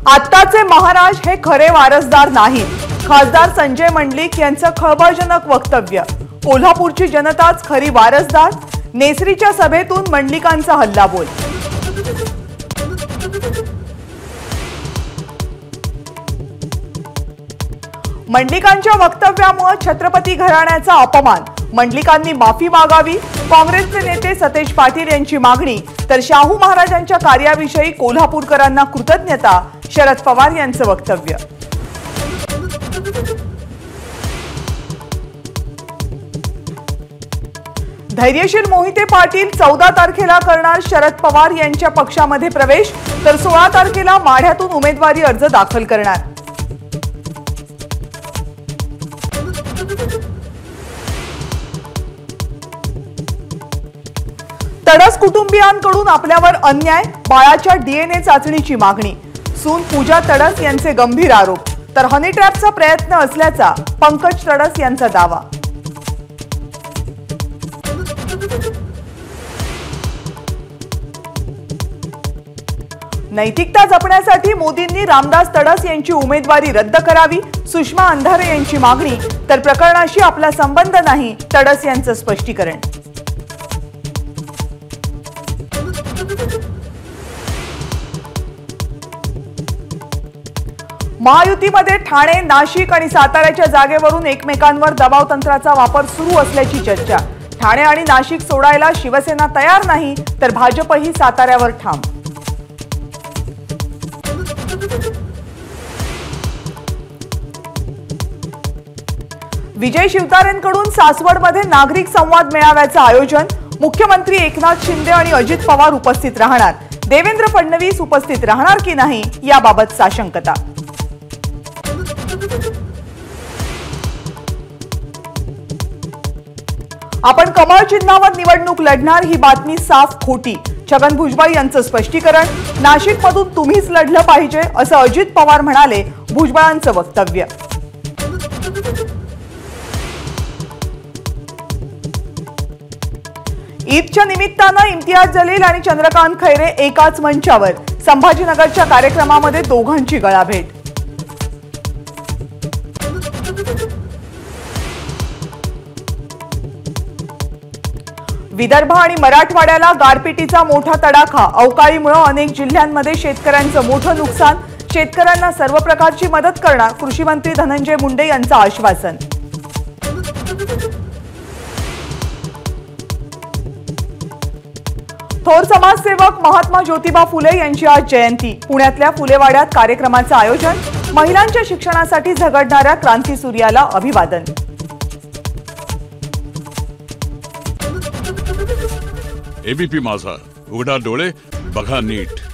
आत्ताचे महाराज हे खरे वारसदार नाहीत. खासदार संजय मंडलिक यांचं खळबळजनक वक्तव्य. कोल्हापूरची जनताच खरी वारसदार. नेसरीच्या सभेतून मंडलिकांचा हल्लाबोल. मंडलिकांच्या वक्तव्यामुळे छत्रपती घराण्याचा अपमान. मंडलिकांनी माफी मागावी. काँग्रेसचे नेते सतेज पाटील यांची मागणी. तर शाहू महाराजांच्या कार्याविषयी कोल्हापूरकरांना कृतज्ञता. शरद पवार यांचं वक्तव्य. धैर्यशील मोहिते पाटील 14 तारखेला करणार शरद पवार यांच्या पक्षामध्ये प्रवेश. तर 16 तारखेला माढ्यातून उमेदवारी अर्ज दाखल करणार. तडस कुटुंबियांकडून आपल्यावर अन्याय. बाळाच्या डीएनए चाचणीची मागणी. सून पूजा तडस यांचे गंभीर आरोप. तर हनी ट्रॅपचा प्रयत्न असल्याचा पंकज तडस यांचा दावा. नैतिकता जपण्यासाठी मोदींनी रामदास तडस यांची उमेदवारी रद्द करावी. सुषमा अंधारे यांची मागणी. तर प्रकरणाशी आपला संबंध नाही. तडस यांचं स्पष्टीकरण. महायुतीमध्ये ठाणे, नाशिक आणि साताऱ्याच्या जागेवरून एकमेकांवर दबाव तंत्राचा वापर सुरू असल्याची चर्चा. ठाणे आणि नाशिक सोडायला शिवसेना तयार नाही. तर भाजपही साताऱ्यावर ठाम. विजय शिवतारेंकडून सासवडमध्ये नागरिक संवाद मेळाव्याचं आयोजन. मुख्यमंत्री एकनाथ शिंदे आणि अजित पवार उपस्थित राहणार. देवेंद्र फडणवीस उपस्थित राहणार की नाही याबाबत साशंकता. आपण कमळ चिन्हावर निवडणूक लढणार ही बातमी साफ खोटी. छगन भुजबळ यांचं स्पष्टीकरण. नाशिकमधून तुम्हीच लढलं पाहिजे असं अजित पवार म्हणाले. भुजबळांचं वक्तव्य. ईदच्या निमित्तानं इम्तियाज जलील आणि चंद्रकांत खैरे एकाच मंचावर. संभाजीनगरच्या कार्यक्रमामध्ये दोघांची गळाभेट. विदर्भ आणि मराठवाड्याला गारपिटीचा मोठा तडाखा. अवकाळीमुळे अनेक जिल्ह्यांमध्ये शेतकऱ्यांचं मोठं नुकसान. शेतकऱ्यांना सर्व प्रकारची मदत करणार कृषी मंत्री धनंजय मुंडे यांचं आश्वासन. थोर समाजसेवक महात्मा ज्योतिबा फुले यांची आज जयंती. पुण्यातल्या फुलेवाड्यात कार्यक्रमाचं आयोजन. महिलांच्या शिक्षणासाठी झगडणाऱ्या क्रांतीसूर्याला अभिवादन. एबीपी माझा, उघडा डोळे बघा नीट.